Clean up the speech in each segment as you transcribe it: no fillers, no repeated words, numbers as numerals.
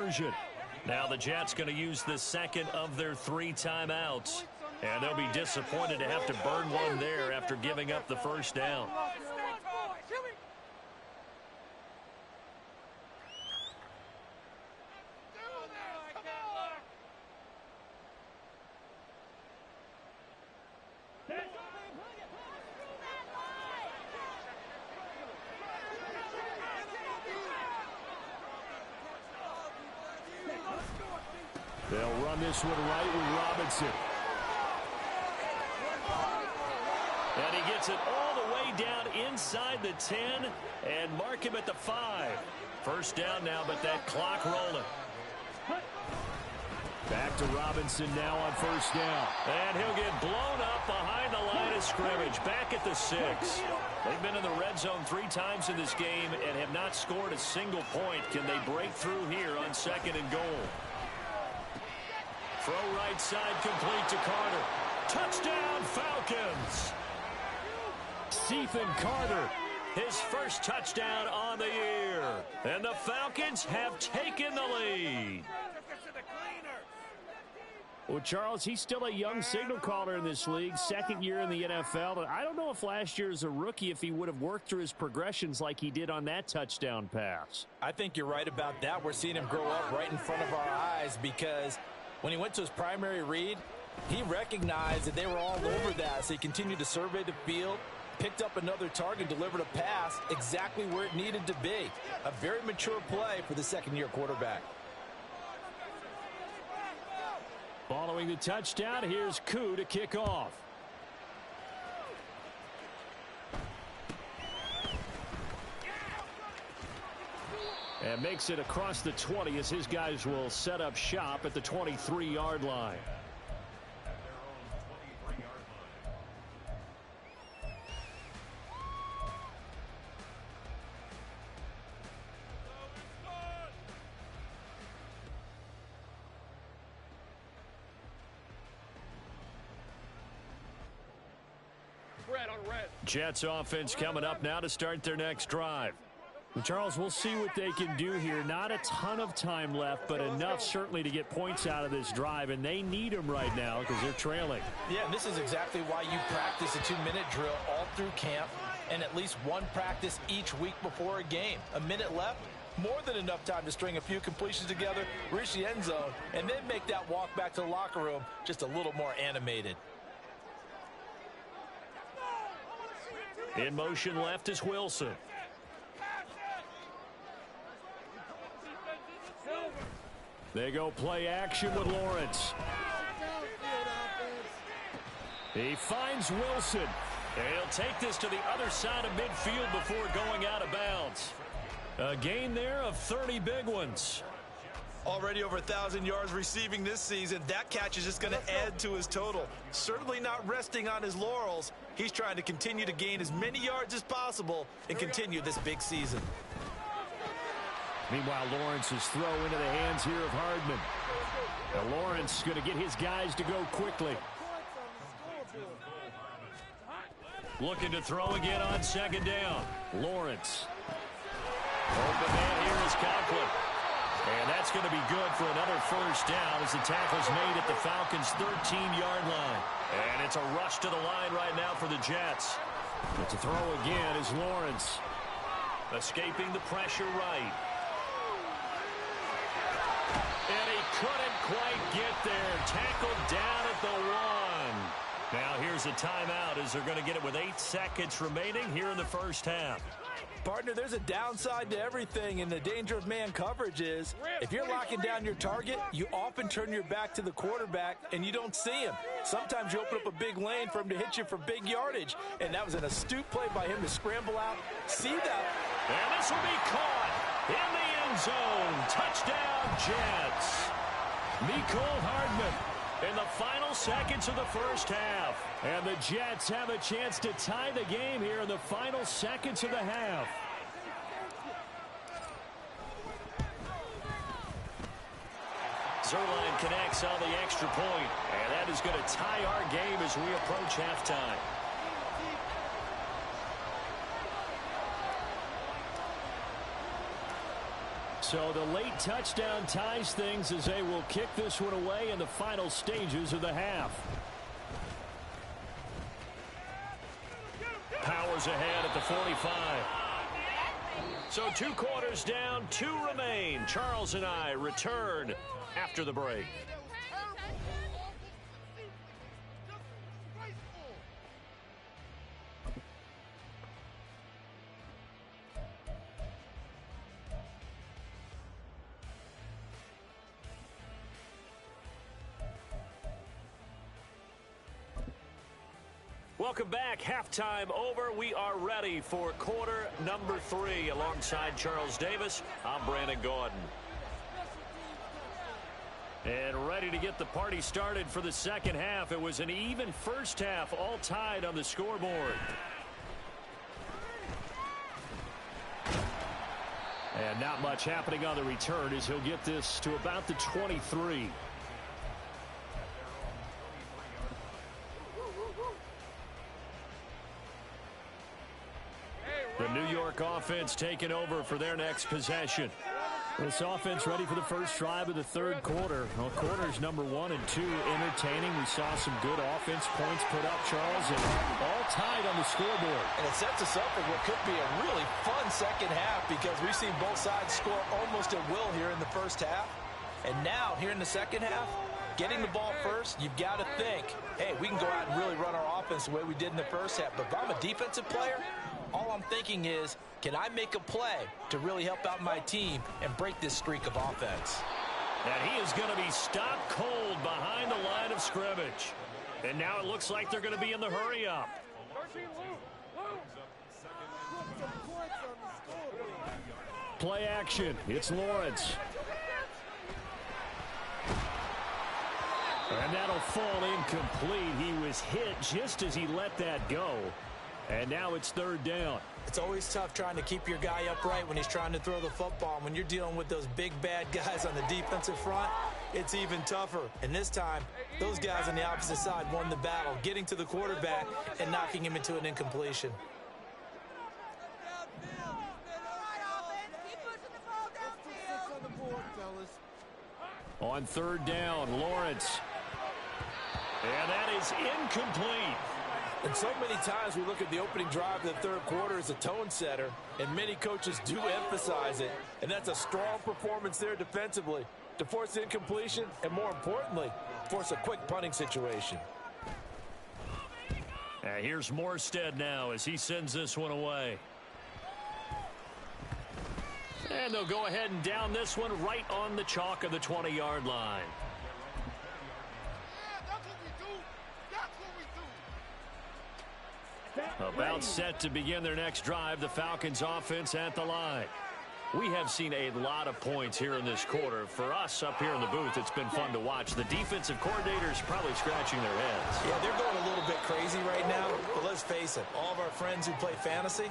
conversion. Now the Jets going to use the second of their 3 timeouts. And they'll be disappointed to have to burn one there after giving up the first down. They'll run this one right with Robinson. And he gets it all the way down inside the 10 and mark him at the 5. First down now, but that clock rolling. Back to Robinson now on first down. And he'll get blown up behind the line of scrimmage. Back at the 6. They've been in the red zone 3 times in this game and have not scored a single point. Can they break through here on 2nd and goal? Throw right side complete to Carter. Touchdown, Falcons! Ethan Carter, his first touchdown on the year. And the Falcons have taken the lead. Well, Charles, he's still a young signal caller in this league, 2nd year in the NFL. And I don't know if last year as a rookie if he would have worked through his progressions like he did on that touchdown pass. I think you're right about that. We're seeing him grow up right in front of our eyes because when he went to his primary read, he recognized that they were all over that. So he continued to survey the field, picked up another target, delivered a pass exactly where it needed to be. A very mature play for the 2nd-year quarterback. Following the touchdown, here's Koo to kick off. And makes it across the 20 as his guys will set up shop at the 23-yard line. Jets offense coming up now to start their next drive. Well, Charles, we'll see what they can do here. Not a ton of time left, but enough certainly to get points out of this drive, and they need them right now because they're trailing. Yeah, and this is exactly why you practice a 2-minute drill all through camp and at least one practice each week before a game. A minute left, more than enough time to string a few completions together, reach the end zone, and then make that walk back to the locker room just a little more animated. In motion left is Wilson. They go play action with Lawrence. He finds Wilson. And he'll take this to the other side of midfield before going out of bounds. A gain there of 30 big ones. Already over 1,000 yards receiving this season. That catch is just going to add to his total. Certainly not resting on his laurels. He's trying to continue to gain as many yards as possible and continue this big season. Meanwhile, Lawrence's throw into the hands here of Hardman. Now Lawrence going to get his guys to go quickly. Looking to throw again on 2nd down. Lawrence. Open man here is Conklin. And that's going to be good for another first down as the tackle's made at the Falcons' 13-yard line. And it's a rush to the line right now for the Jets. But to throw again is Lawrence. Escaping the pressure right. And he couldn't quite get there. Tackled down at the 1. Now here's a timeout as they're going to get it with 8 seconds remaining here in the first half. Partner, there's a downside to everything, and the danger of man coverage is if you're locking down your target, you often turn your back to the quarterback and you don't see him. Sometimes you open up a big lane for him to hit you for big yardage, and that was an astute play by him to scramble out, see that. And this will be caught in the end zone. Touchdown, Jets. Mecole Hardman in the final seconds of the first half. And the Jets have a chance to tie the game here in the final seconds of the half. Zerline connects on the extra point, and that is going to tie our game as we approach halftime. So the late touchdown ties things as they will kick this one away in the final stages of the half. Powers ahead at the 45. So 2 quarters down, 2 remain. Charles and I return after the break. Welcome back. Halftime over. We are ready for quarter number 3. Alongside Charles Davis, I'm Brandon Gordon. And ready to get the party started for the second half. It was an even first half, all tied on the scoreboard. And not much happening on the return as he'll get this to about the 23. The New York offense taking over for their next possession. This offense ready for the first drive of the third quarter. Well, quarters number 1 and 2 entertaining. We saw some good offense points put up, Charles, and all tied on the scoreboard. And it sets us up for what could be a really fun second half because we've seen both sides score almost at will here in the first half. And now, here in the second half, getting the ball first, you've got to think, hey, we can go out and really run our offense the way we did in the first half. But if I'm a defensive player, all I'm thinking is, can I make a play to really help out my team and break this streak of offense? And he is going to be stopped cold behind the line of scrimmage. And now it looks like they're going to be in the hurry-up. Play action. It's Lawrence. And that'll fall incomplete. He was hit just as he let that go. And now it's third down. It's always tough trying to keep your guy upright when he's trying to throw the football. When you're dealing with those big, bad guys on the defensive front, it's even tougher. And this time, those guys on the opposite side won the battle, getting to the quarterback and knocking him into an incompletion. On third down, Lawrence. And that is incomplete. And so many times we look at the opening drive of the third quarter as a tone setter, and many coaches do emphasize it. And that's a strong performance there defensively to force incompletion and, more importantly, force a quick punting situation. Here's Morstead now as he sends this one away. And they'll go ahead and down this one right on the chalk of the 20-yard line. About set to begin their next drive, the Falcons offense at the line. We have seen a lot of points here in this quarter. For us up here in the booth, it's been fun to watch. The defensive coordinators probably scratching their heads. Yeah, they're going a little bit crazy right now. But let's face it, all of our friends who play fantasy,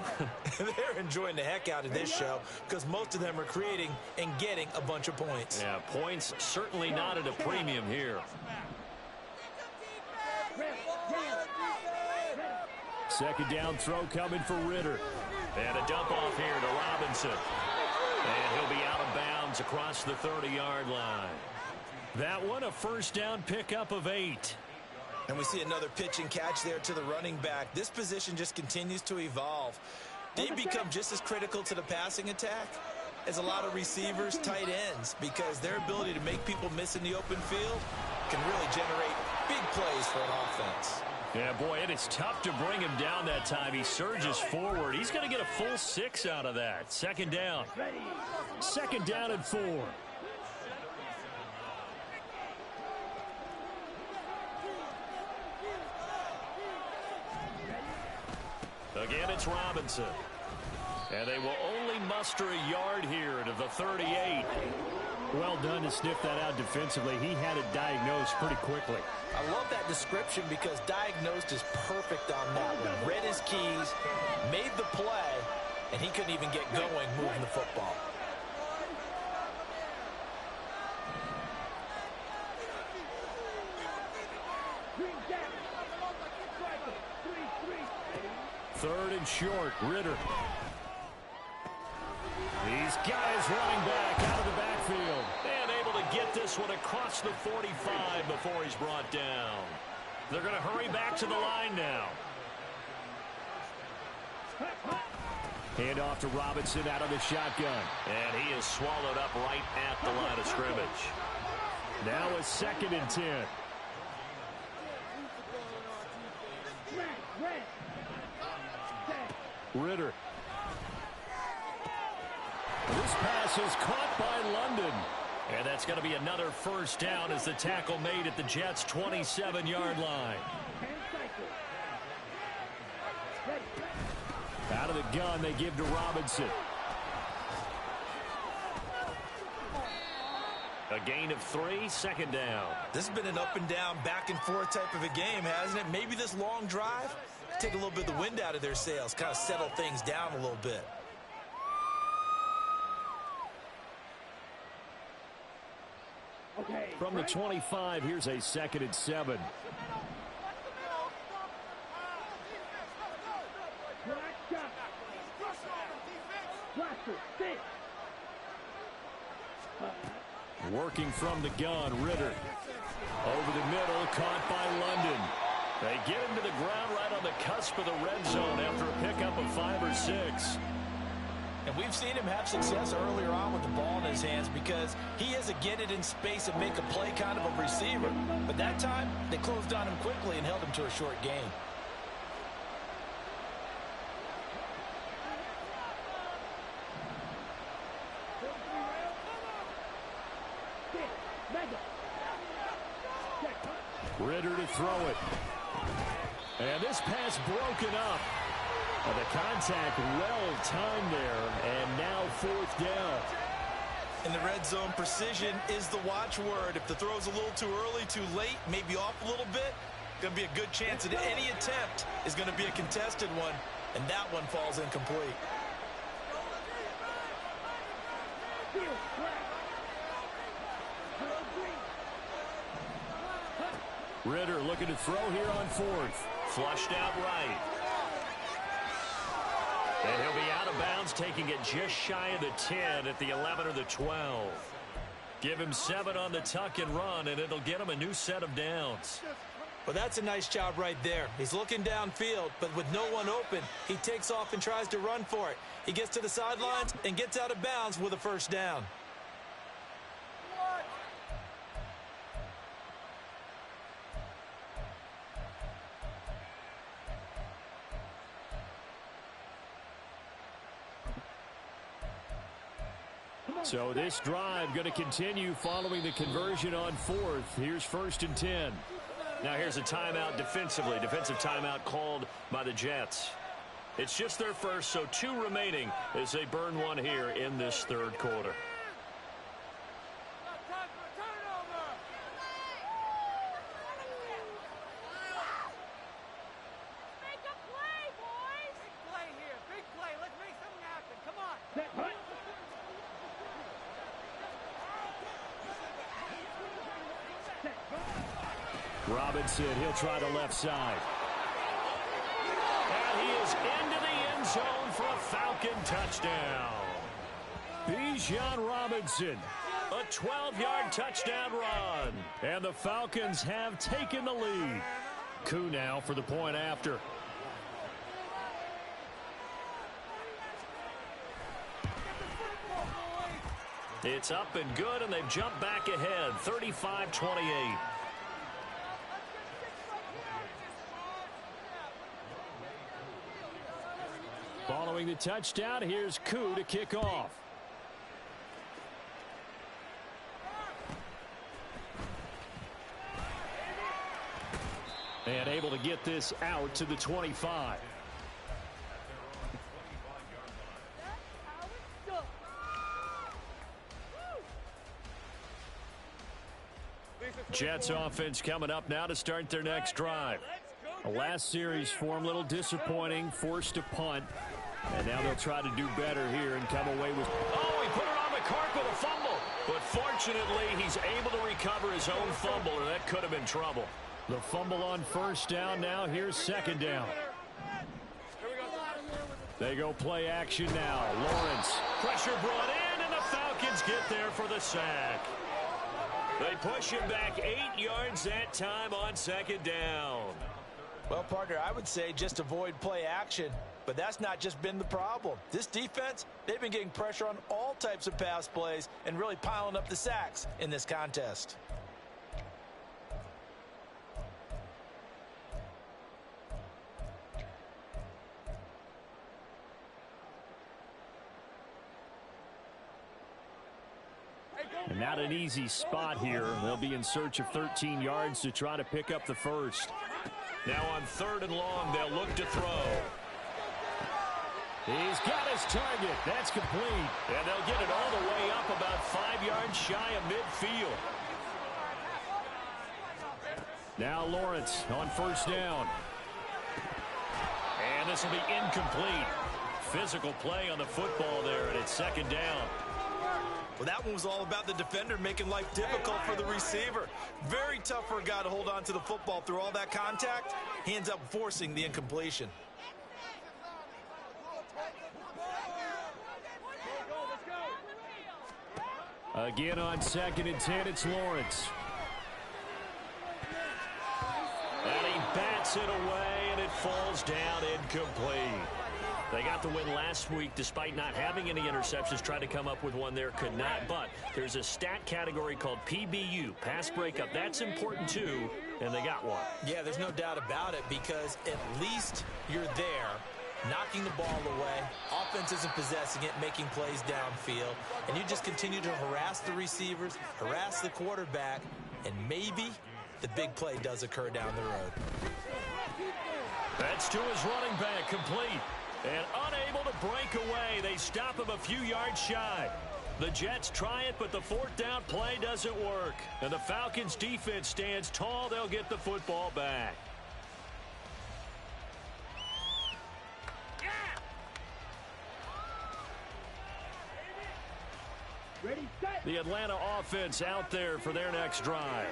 they're enjoying the heck out of this show because most of them are creating and getting a bunch of points. Yeah, points certainly not at a premium here. Second down throw coming for Ritter. And a dump off here to Robinson. And he'll be out of bounds across the 30-yard line. That one a first down pickup of 8. And we see another pitch and catch there to the running back. This position just continues to evolve. They become just as critical to the passing attack as a lot of receivers, tight ends, because their ability to make people miss in the open field can really generate big plays for an offense. Yeah, boy, it is tough to bring him down that time. He surges forward. He's going to get a full 6 out of that. Second down. Second down and 4. Again, it's Robinson. And they will only muster a yard here to the 38. Well done to sniff that out defensively. He had it diagnosed pretty quickly. I love that description because diagnosed is perfect on that one. Read his keys, made the play, and he couldn't even get going moving the football. Third and short, Ritter. He's got his running back this one across the 45 before he's brought down. They're going to hurry back to the line now. Hand off to Robinson out of the shotgun. And he is swallowed up right at the line of scrimmage. Now a 2nd and 10. Ritter. This pass is caught by London. And that's going to be another first down as the tackle made at the Jets' 27-yard line. Out of the gun, they give to Robinson. A gain of 3, 2nd down. This has been an up and down, back and forth type of a game, hasn't it? Maybe this long drive, take a little bit of the wind out of their sails, kind of settle things down a little bit. From the 25, here's a 2nd and 7. Working from the gun, Ritter. Over the middle, caught by London. They get him to the ground right on the cusp of the red zone after a pickup of 5 or 6. And we've seen him have success earlier on with the ball in his hands because he has to get it in space and make a play kind of a receiver. But that time, they closed on him quickly and held him to a short gain. Ritter to throw it. And this pass broken up. And the contact well timed there. And now 4th down. In the red zone, precision is the watchword. If the throw's a little too early, too late, maybe off a little bit, going to be a good chance that any attempt is going to be a contested one. And that one falls incomplete. Ritter looking to throw here on 4th. Flushed out right. And he'll be out of bounds, taking it just shy of the 10 at the 11 or the 12. Give him 7 on the tuck and run, and it'll get him a new set of downs. Well, that's a nice job right there. He's looking downfield, but with no one open, he takes off and tries to run for it. He gets to the sidelines and gets out of bounds with a first down. So this drive going to continue following the conversion on 4th. Here's 1st and 10. Now here's a timeout defensively. Defensive timeout called by the Jets. It's just their first, so 2 remaining as they burn one here in this 3rd quarter. Robinson, he'll try the left side. And he is into the end zone for a Falcon touchdown. Bijan Robinson. A 12-yard touchdown run. And the Falcons have taken the lead. Koo now for the point after. It's up and good, and they've jumped back ahead, 35-28. Following the touchdown, here's Koo to kick off. And able to get this out to the 25. Jets offense coming up now to start their next drive. The last series for him, a little disappointing, forced to punt. And now they'll try to do better here and come away with... Oh, he put it on the carpet, a fumble. But fortunately, he's able to recover his own fumble, or that could have been trouble. The fumble on 1st down. Now here's 2nd down. They go play action now. Lawrence. Pressure brought in, and the Falcons get there for the sack. They push him back 8 yards that time on second down. Well, partner, I would say just avoid play action, but that's not just been the problem. This defense, they've been getting pressure on all types of pass plays and really piling up the sacks in this contest. And not an easy spot here. They'll be in search of 13 yards to try to pick up the first. Now on 3rd and long, they'll look to throw. He's got his target. That's complete. And they'll get it all the way up about 5 yards shy of midfield. Now Lawrence on 1st down. And this will be incomplete. Physical play on the football there, and it's 2nd down. Well, that one was all about the defender making life difficult for the receiver. Very tough for a guy to hold on to the football through all that contact. He ends up forcing the incompletion. Again on 2nd and 10, it's Lawrence. And he bats it away, and it falls down incomplete. They got the win last week despite not having any interceptions. Tried to come up with one there, could not. But there's a stat category called PBU, pass breakup. That's important too, and they got one. Yeah, there's no doubt about it, because at least you're there, knocking the ball away. Offense isn't possessing it, making plays downfield. And you just continue to harass the receivers, harass the quarterback, and maybe the big play does occur down the road. That's to his running back, complete. And unable to break away. They stop him a few yards shy. The Jets try it, but the 4th down play doesn't work. And the Falcons' defense stands tall. They'll get the football back. The Atlanta offense out there for their next drive.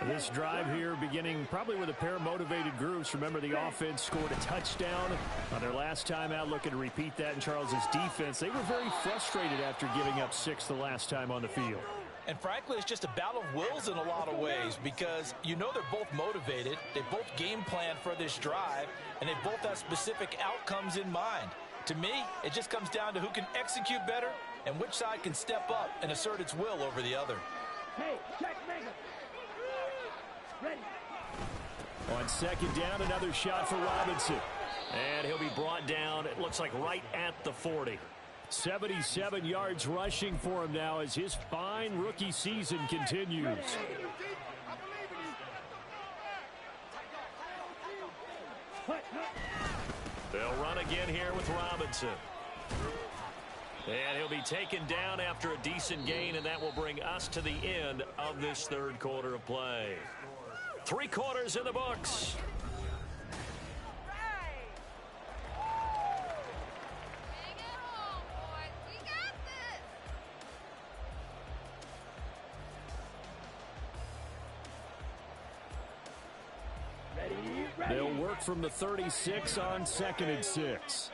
This drive here beginning probably with a pair of motivated groups. Remember, the offense scored a touchdown on their last time out. Looking to repeat that in Charles's defense. They were very frustrated after giving up 6 the last time on the field. And frankly, it's just a battle of wills in a lot of ways, because you know they're both motivated. They both game plan for this drive, and they both have specific outcomes in mind. To me, it just comes down to who can execute better and which side can step up and assert its will over the other. Hey, check, ready. On 2nd down, another shot for Robinson. And he'll be brought down, it looks like right at the 40. 77 yards rushing for him now as his fine rookie season continues. They'll run again here with Robinson. And he'll be taken down after a decent gain, and that will bring us to the end of this 3rd quarter of play. 3 quarters in the books. They'll work from the 36 on 2nd and 6.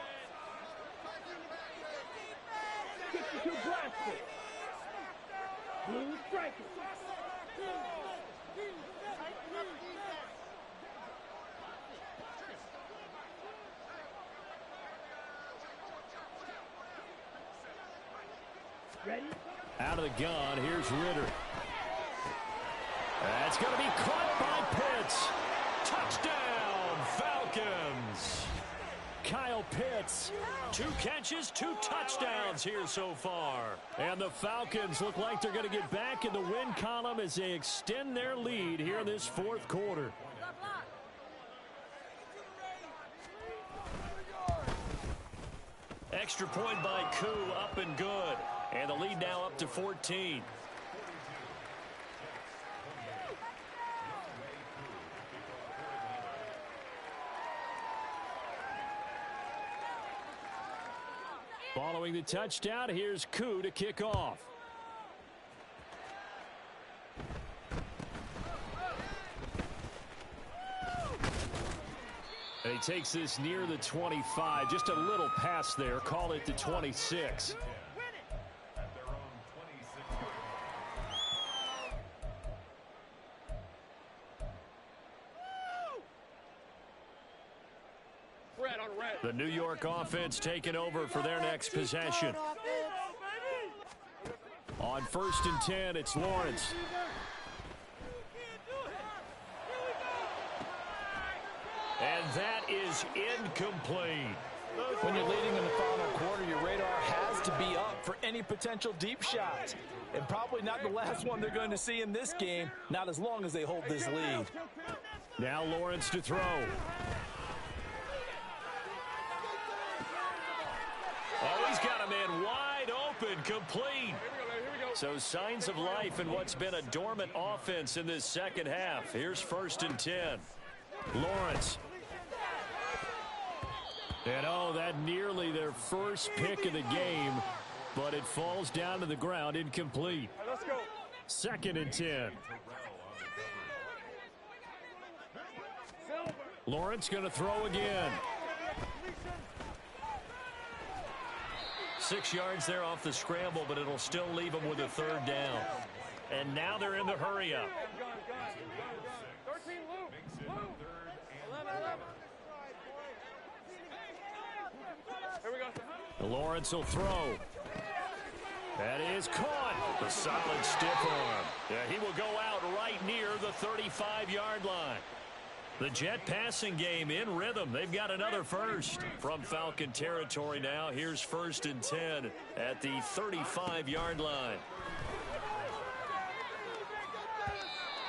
Out of the gun, here's Ritter. That's going to be caught by Pitts. Touchdown, Falcons. Kyle Pitts, 2 catches, 2 touchdowns here so far. And the Falcons look like they're going to get back in the win column as they extend their lead here in this 4th quarter. Extra point by Koo, up and good. And the lead now up to 14. Following the touchdown, here's Koo to kick off. And he takes this near the 25. Just a little pass there. Call it the 26. The New York offense taking over for their next possession. On 1st and 10, it's Lawrence. And that is incomplete. When you're leading in the final quarter, your radar has to be up for any potential deep shots. And probably not the last one they're going to see in this game, not as long as they hold this lead. Now Lawrence to throw. Oh, he's got a man wide open, complete. So signs of life in what's been a dormant offense in this second half. Here's 1st and 10. Lawrence. And oh, that nearly their first pick of the game, but it falls down to the ground, incomplete. Let's go. 2nd and 10. Lawrence going to throw again. 6 yards there off the scramble, but it'll still leave them with a 3rd down. And now they're in the hurry-up. 13, Luke. 11. Here we go. Lawrence will throw. That is caught. The solid stiff arm. Yeah, he will go out right near the 35-yard line. The Jet passing game in rhythm. They've got another first from Falcon territory now. Here's 1st and 10 at the 35-yard line.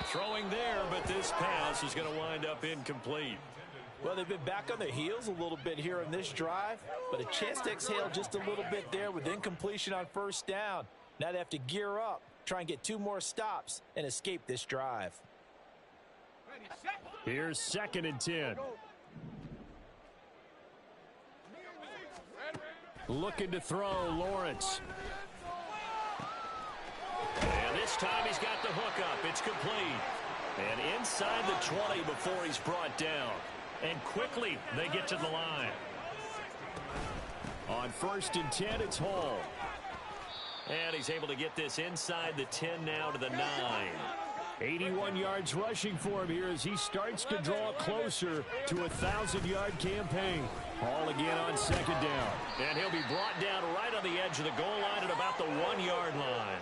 Throwing there, but this pass is going to wind up incomplete. Well, they've been back on their heels a little bit here in this drive, but a chance to exhale just a little bit there with incompletion on 1st down. Now they have to gear up, try and get 2 more stops, and escape this drive. Here's 2nd and 10. Looking to throw, Lawrence. And this time he's got the hook up. It's complete. And inside the 20 before he's brought down. And quickly they get to the line. On 1st and 10, it's Hall. And he's able to get this inside the 10 now to the 9. 81 yards rushing for him here as he starts to draw closer to a 1,000-yard campaign. Hall again on 2nd down. And he'll be brought down right on the edge of the goal line at about the 1-yard line.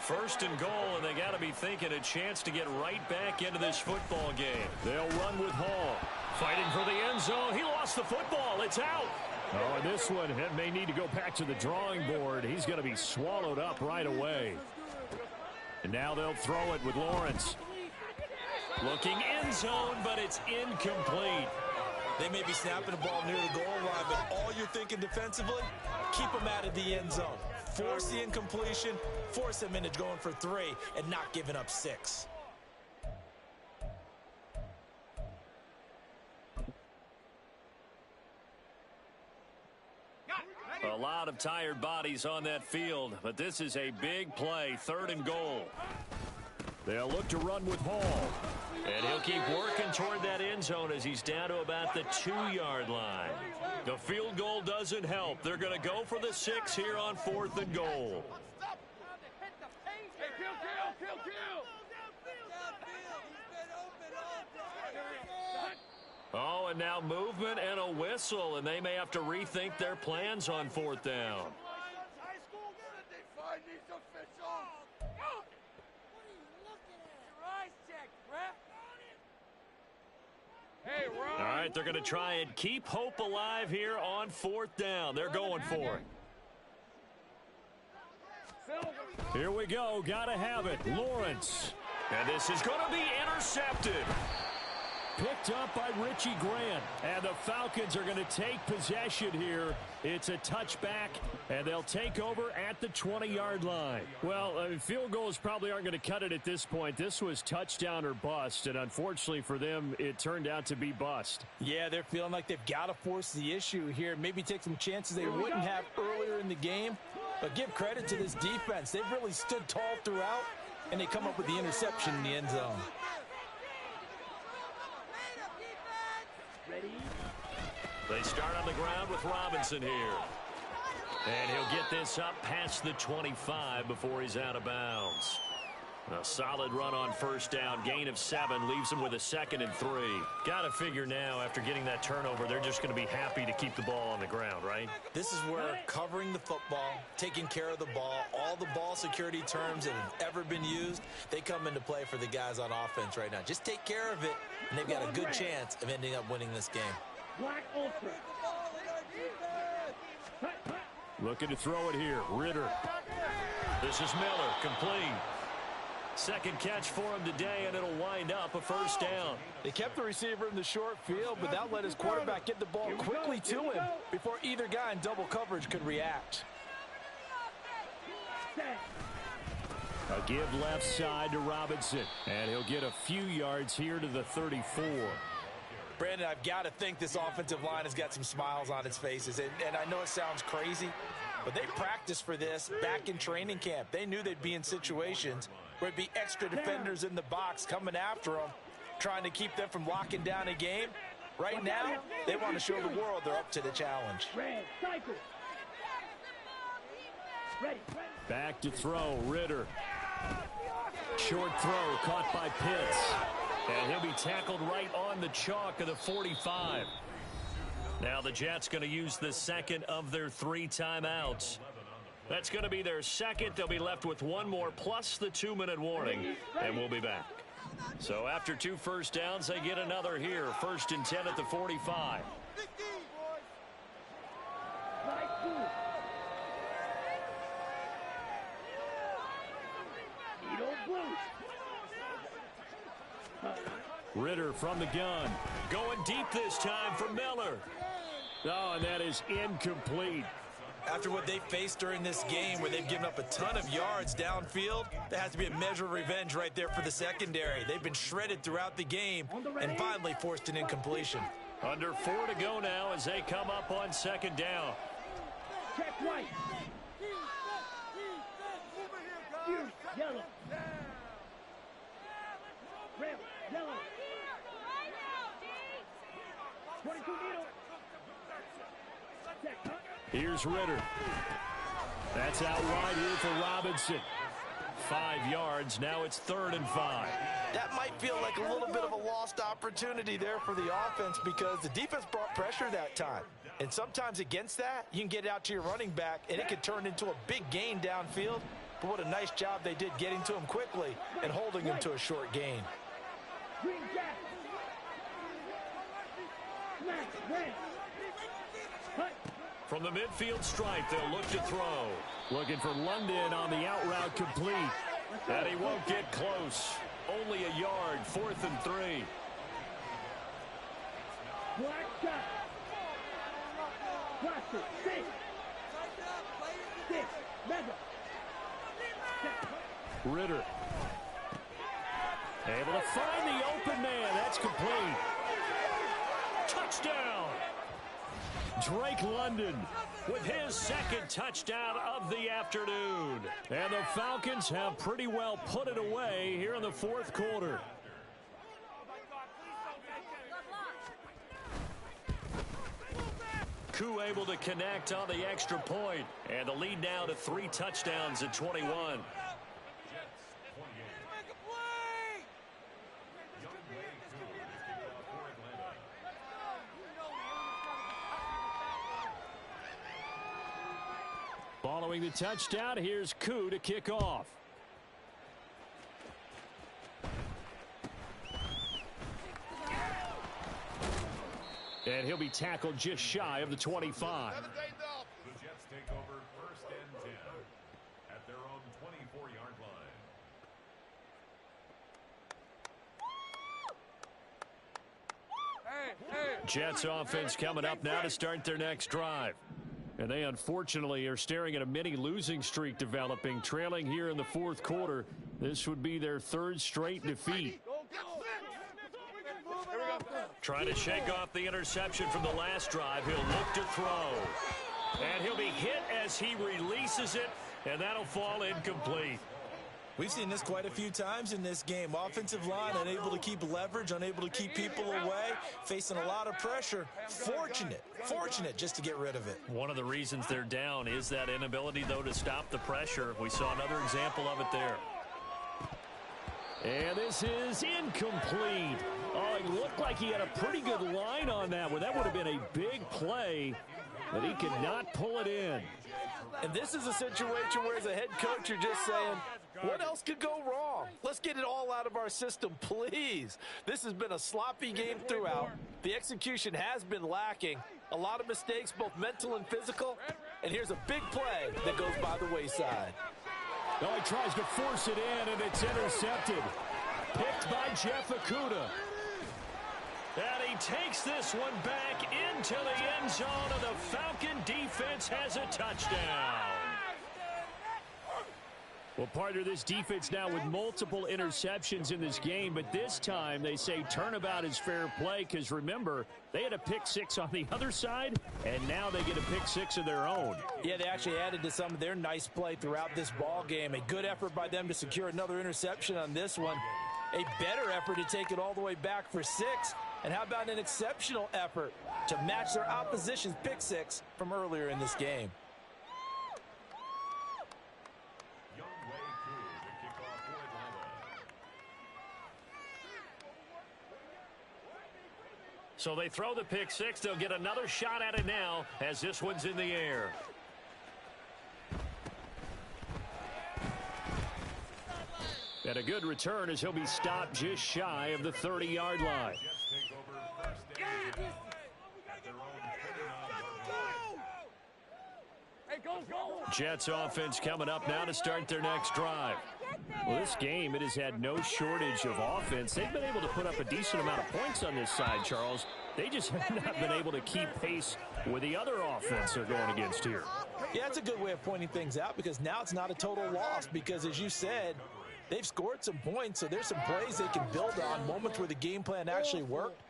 1st and goal, and they got to be thinking a chance to get right back into this football game. They'll run with Hall. Fighting for the end zone. He lost the football. It's out. Oh, and this one may need to go back to the drawing board. He's going to be swallowed up right away. And now they'll throw it with Lawrence. Looking end zone, but it's incomplete. They may be snapping the ball near the goal line, but all you're thinking defensively, keep them out of the end zone. Force the incompletion, force them into going for 3, and not giving up 6. A lot of tired bodies on that field, but this is a big play, 3rd and goal. They'll look to run with Hall. And he'll keep working toward that end zone as he's down to about the 2-yard line. The field goal doesn't help. They're going to go for the 6 here on 4th and goal. Oh, and now movement and a whistle, and they may have to rethink their plans on 4th down. All right, they're going to try and keep hope alive here on 4th down. They're going for it. Here we go. Got to have it. Lawrence. And this is going to be intercepted. Picked up by Richie Grant. And the Falcons are going to take possession here. It's a touchback, and they'll take over at the 20-yard line. Well, field goals probably aren't going to cut it at this point. This was touchdown or bust, and unfortunately for them, it turned out to be bust. Yeah, they're feeling like they've got to force the issue here. Maybe take some chances they wouldn't have earlier in the game. But give credit to this defense. They've really stood tall throughout, and they come up with the interception in the end zone. They start on the ground with Robinson here. And he'll get this up past the 25 before he's out of bounds. A solid run on first down. Gain of 7 leaves them with a 2nd and 3. Got to figure now after getting that turnover, they're just going to be happy to keep the ball on the ground, right? This is where covering the football, taking care of the ball, all the ball security terms that have ever been used, they come into play for the guys on offense right now. Just take care of it, and they've got a good chance of ending up winning this game. Black Ultra. Looking to throw it here. Ritter. This is Miller. Complete. Second catch for him today, and it'll wind up a first down. They kept the receiver in the short field, but that let his quarterback get the ball quickly to him before either guy in double coverage could react. A give left side to Robinson, and he'll get a few yards here to the 34. Brandon, I've got to think this offensive line has got some smiles on its faces, and I know it sounds crazy, but they practiced for this back in training camp. They knew they'd be in situations where it'd be extra defenders in the box coming after them, trying to keep them from locking down a game. Right now, they want to show the world they're up to the challenge. Back to throw, Ritter. Short throw caught by Pitts. And he'll be tackled right on the chalk of the 45. Now the Jets going to use the second of their 3 timeouts. That's going to be their second. They'll be left with 1 more plus the 2-minute warning, and we'll be back. So after 2 first downs, they get another here. 1st and 10 at the 45. Ritter from the gun. Going deep this time for Miller. Oh, and that is incomplete. After what they faced during this game where they've given up a ton of yards downfield, there has to be a measure of revenge right there for the secondary. They've been shredded throughout the game and finally forced an incompletion. Under 4 to go now as they come up on 2nd down. Check right. Yellow. Red, yellow. 22 needle. Here's Ritter. That's out wide here for Robinson. 5 yards. Now it's 3rd and 5. That might feel like a little bit of a lost opportunity there for the offense because the defense brought pressure that time. And sometimes against that, you can get out to your running back, and it could turn into a big gain downfield. But what a nice job they did getting to him quickly and holding him to a short gain. Green jack. Smash, red. From the midfield stripe, they'll look to throw. Looking for London on the out route complete. And he won't get close. Only a yard, 4th and 3. Black shot. Blaster, 6. 6. Mega. Ritter. Able to find the open man. That's complete. Touchdown. Drake London with his 2nd touchdown of the afternoon. And the Falcons have pretty well put it away here in the 4th quarter. Koo able to connect on the extra point. And the lead now to 3 touchdowns at 21. Following the touchdown, here's Koo to kick off. And he'll be tackled just shy of the 25. The Jets take over 1st and 10 at their own 24-yard line. Jets offense coming up now to start their next drive. And they unfortunately are staring at a mini losing streak developing, trailing here in the 4th quarter. This would be their 3rd straight defeat. Trying to shake off the interception from the last drive. He'll look to throw. And he'll be hit as he releases it, and that'll fall incomplete. We've seen this quite a few times in this game. Offensive line unable to keep leverage, unable to keep people away, facing a lot of pressure. Fortunate just to get rid of it. One of the reasons they're down is that inability, though, to stop the pressure. We saw another example of it there. And this is incomplete. Oh, it looked like he had a pretty good line on that one. That would have been a big play, but he could not pull it in. And this is a situation where as a head coach, you're just saying, what else could go wrong? Let's get it all out of our system, please. This has been a sloppy game throughout. The execution has been lacking. A lot of mistakes, both mental and physical. And here's a big play that goes by the wayside. Oh, he tries to force it in, and it's intercepted. Picked by Jeff Okudah. And he takes this one back into the end zone, and the Falcon defense has a touchdown. Well, partner, this defense now with multiple interceptions in this game, but this time they say turnabout is fair play because, remember, they had a pick six on the other side, and now they get a pick six of their own. Yeah, they actually added to some of their nice play throughout this ball game. A good effort by them to secure another interception on this one. A better effort to take it all the way back for 6. And how about an exceptional effort to match their opposition's pick six from earlier in this game? So they throw the pick six. They'll get another shot at it now as this one's in the air. And a good return as he'll be stopped just shy of the 30-yard line. Jets offense coming up now to start their next drive. Well, this game, it has had no shortage of offense. They've been able to put up a decent amount of points on this side, Charles. They just have not been able to keep pace with the other offense they're going against here. Yeah, that's a good way of pointing things out because now it's not a total loss because, as you said, they've scored some points, so there's some plays they can build on, moments where the game plan actually worked.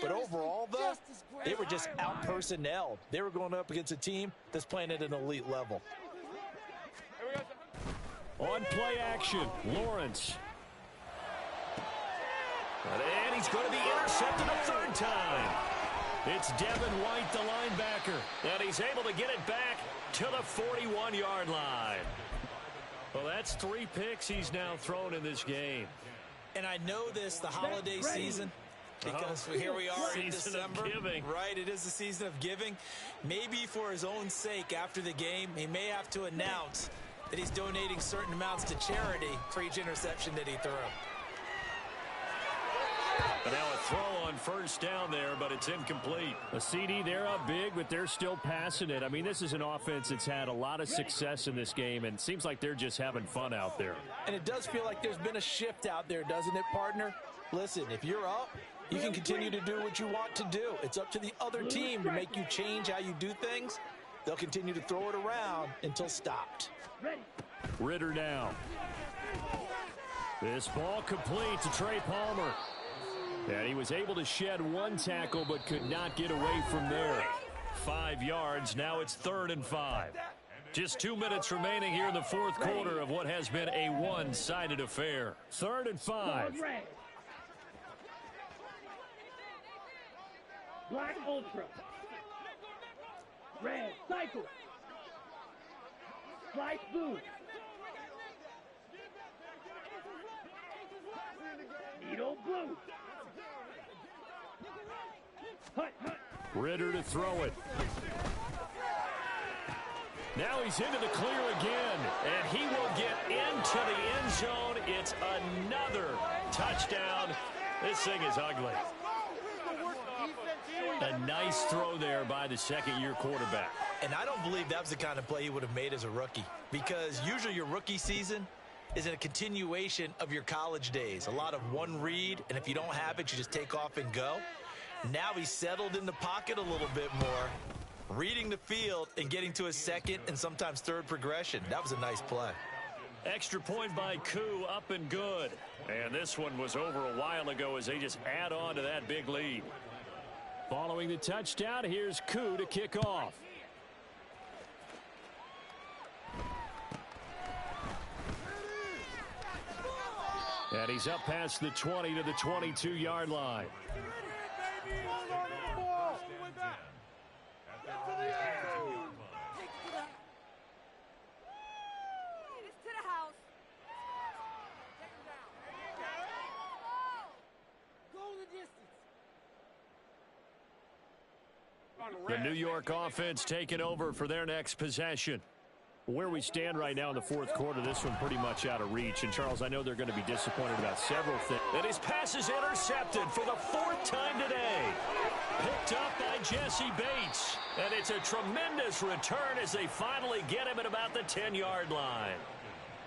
But overall, though, they were just out-personnelled. They were going up against a team that's playing at an elite level. On play action, Lawrence. And he's going to be intercepted a third time. It's Devin White, the linebacker. And he's able to get it back to the 41-yard line. Well, that's 3 picks he's now thrown in this game. And I know this, the holiday season, because here we are in December. Right, it is the season of giving. Maybe for his own sake after the game, he may have to announce that he's donating certain amounts to charity for each interception that he threw. But now a throw on first down there, but it's incomplete. A CD, they're up big, but they're still passing it. I mean, this is an offense that's had a lot of success in this game, and it seems like they're just having fun out there. And it does feel like there's been a shift out there, doesn't it, partner? Listen, if you're up, you can continue to do what you want to do. It's up to the other team to make you change how you do things. They'll continue to throw it around until stopped. Ritter now. This ball complete to Trey Palmer. And he was able to shed 1 tackle but could not get away from there. 5 yards. Now it's 3rd and 5. Just 2 minutes remaining here in the 4th quarter of what has been a one-sided affair. 3rd and 5. Black Ultra. Red Cycle. Slice Blue. Needle Blue. Ritter to throw it. Now he's into the clear again, and he will get into the end zone. It's another touchdown. This thing is ugly. A nice throw there by the second-year quarterback. And I don't believe that was the kind of play he would have made as a rookie, because usually your rookie season is a continuation of your college days. A lot of one read, and if you don't have it, you just take off and go. Now he's settled in the pocket a little bit more, reading the field and getting to his second and sometimes third progression. That was a nice play. Extra point by Koo, up and good. And this one was over a while ago as they just add on to that big lead. Following the touchdown, here's Koo to kick off. And he's up past the 20 to the 22-yard line. The New York offense taking over for their next possession. Where we stand right now in the fourth quarter, this one pretty much out of reach. And, Charles, I know they're going to be disappointed about several things. And his pass is intercepted for the fourth time today. Picked up by Jesse Bates. And it's a tremendous return as they finally get him at about the 10-yard line.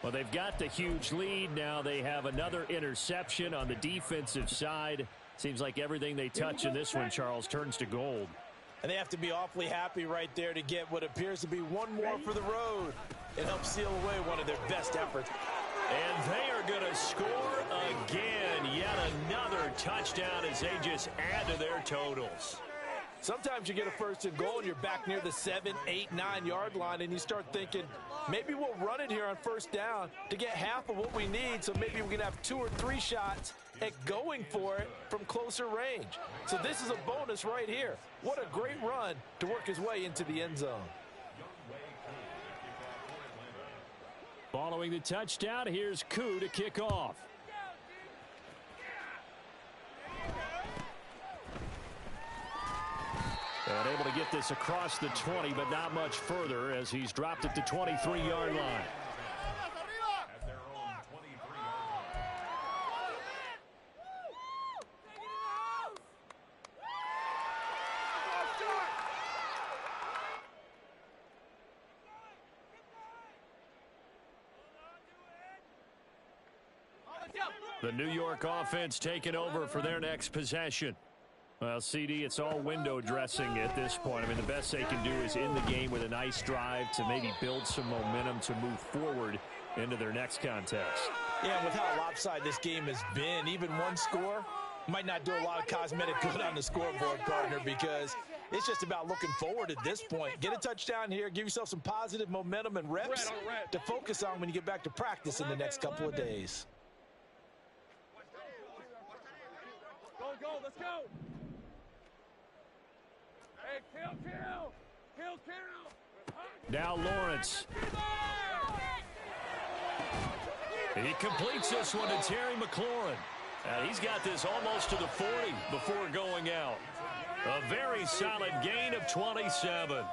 Well, they've got the huge lead. Now they have another interception on the defensive side. Seems like everything they touch in this one, Charles, turns to gold. And they have to be awfully happy right there to get what appears to be one more for the road. It helps seal away one of their best efforts. And they are going to score again. Yet another touchdown as they just add to their totals. Sometimes you get a first and goal and you're back near the 7, 8, 9-yard line and you start thinking, maybe we'll run it here on first down to get half of what we need, so maybe we can have 2 or 3 shots at going for it from closer range. So this is a bonus right here. What a great run to work his way into the end zone. Following the touchdown, here's Koo to kick off. And able to get this across the 20, but not much further as he's dropped it to 23-yard line. The New York offense taking over for their next possession. Well, CD, it's all window dressing at this point. I mean, the best they can do is in the game with a nice drive to maybe build some momentum to move forward into their next contest. Yeah, with how lopsided this game has been, even one score might not do a lot of cosmetic good on the scoreboard, partner, because it's just about looking forward at this point. Get a touchdown here, give yourself some positive momentum and reps to focus on when you get back to practice in the next couple of days. Go, let's go. Hey, kill. Now Lawrence. He completes this one to Terry McLaurin. He's got this almost to the 40 before going out. A very solid gain of 27.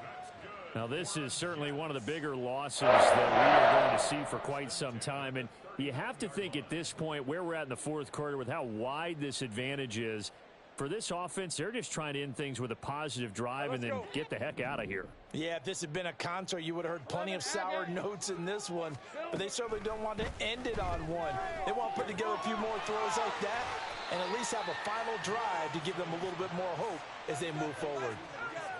Now, this is certainly one of the bigger losses that we are going to see for quite some time. And you have to think at this point where we're at in the fourth quarter with how wide this advantage is. For this offense, they're just trying to end things with a positive drive and then get the heck out of here. Yeah, if this had been a concert, you would have heard plenty of sour notes in this one. But they certainly don't want to end it on one. They want to put together a few more throws like that and at least have a final drive to give them a little bit more hope as they move forward.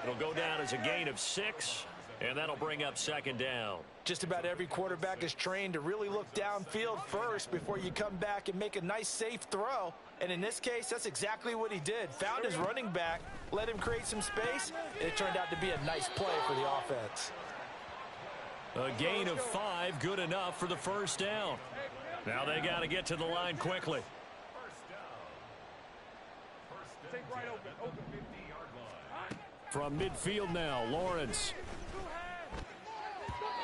It'll go down as a gain of 6, and that'll bring up second down. Just about every quarterback is trained to really look downfield first before you come back and make a nice, safe throw. And in this case, that's exactly what he did. Found his running back, let him create some space, and it turned out to be a nice play for the offense. A gain of 5, good enough for the first down. Now they got to get to the line quickly. From midfield now, Lawrence.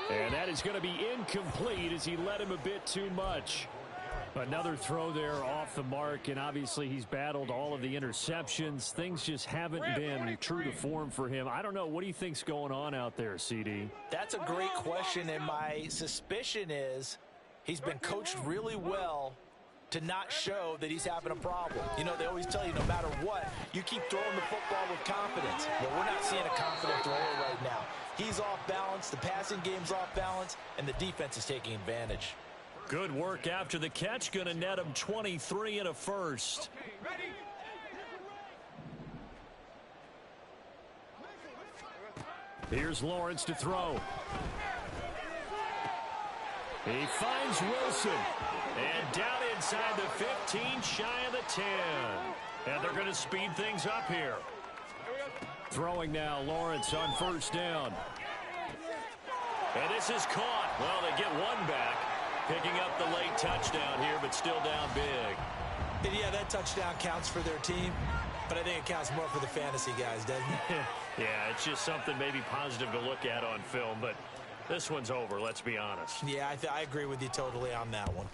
And that is going to be incomplete as he led him a bit too much. Another throw there off the mark, and obviously he's battled all of the interceptions. Things just haven't been true to form for him. I don't know. What do you think's going on out there, CD? That's a great question, and my suspicion is he's been coached really well to not show that he's having a problem. You know, they always tell you no matter what, you keep throwing the football with confidence. Well, we're not seeing a confident thrower right now. He's off balance, the passing game's off balance, and the defense is taking advantage. Good work after the catch. Going to net him 23 and a first. Here's Lawrence to throw. He finds Wilson. And down inside the 15, shy of the 10. And they're going to speed things up here. Throwing now, Lawrence on first down. And this is caught. Well, they get one back. Picking up the late touchdown here, but still down big. And yeah, that touchdown counts for their team, but I think it counts more for the fantasy guys, doesn't it? Yeah, it's just something maybe positive to look at on film, but this one's over, let's be honest. Yeah, I agree with you totally on that one.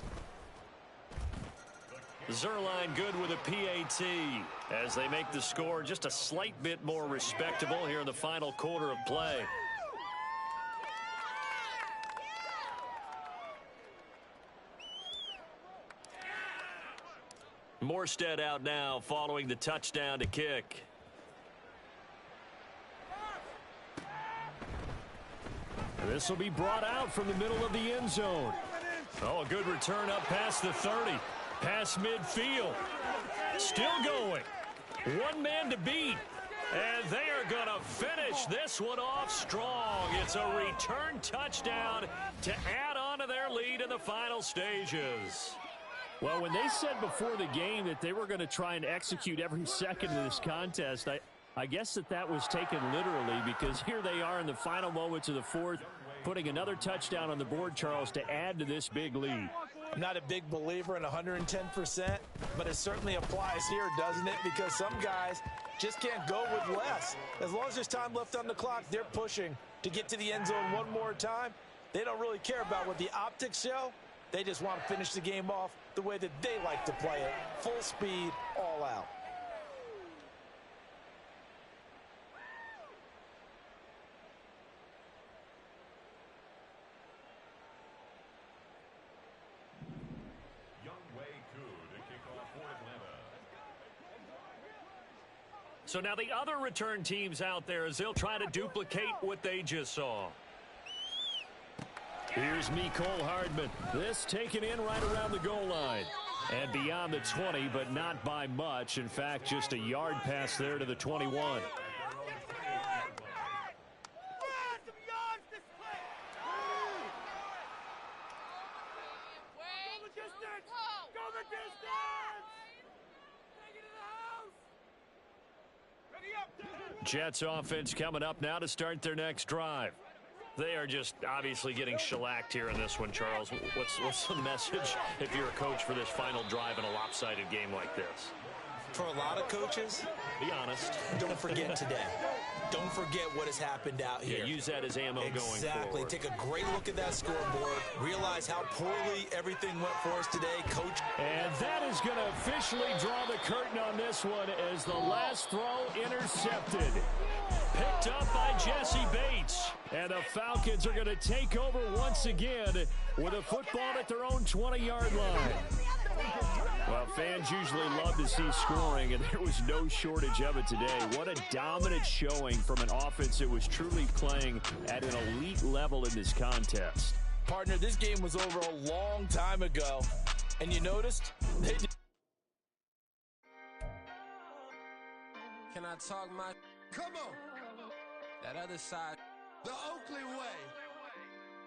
Zerline good with a PAT as they make the score just a slight bit more respectable here in the final quarter of play. Morstead out now following the touchdown to kick. This will be brought out from the middle of the end zone. Oh, a good return up past the 30. Past midfield. Still going. One man to beat. And they are going to finish this one off strong. It's a return touchdown to add on to their lead in the final stages. Well, when they said before the game that they were going to try and execute every second of this contest, I guess that was taken literally, because here they are in the final moments of the fourth, putting another touchdown on the board, Charles, to add to this big lead. I'm not a big believer in 110%, but it certainly applies here, doesn't it? Because some guys just can't go with less. As long as there's time left on the clock, they're pushing to get to the end zone one more time. They don't really care about what the optics show. They just want to finish the game off the way that they like to play it. Full speed, all out. So now the other return teams out there as they'll try to duplicate what they just saw. Here's Mecole Hardman. This taken in right around the goal line. And beyond the 20, but not by much. In fact, just a yard pass there to the 21. Jets offense coming up now to start their next drive. They are just obviously getting shellacked here in this one, Charles. What's the message if you're a coach for this final drive in a lopsided game like this? For a lot of coaches, be honest. Don't forget today. Don't forget what has happened out here. Yeah, use that as ammo going forward. Exactly. Take a great look at that scoreboard. Realize how poorly everything went for us today, Coach. And that is going to officially draw the curtain on this one as the last throw intercepted. Picked up by Jesse Bates. And the Falcons are going to take over once again with a football at their own 20-yard line. Well, fans usually love to see scoring, and there was no shortage of it today. What a dominant showing from an offense that was truly playing at an elite level in this contest. Partner, this game was over a long time ago, and you noticed they did. Can I talk my... Come on. That other side. The Oakley way.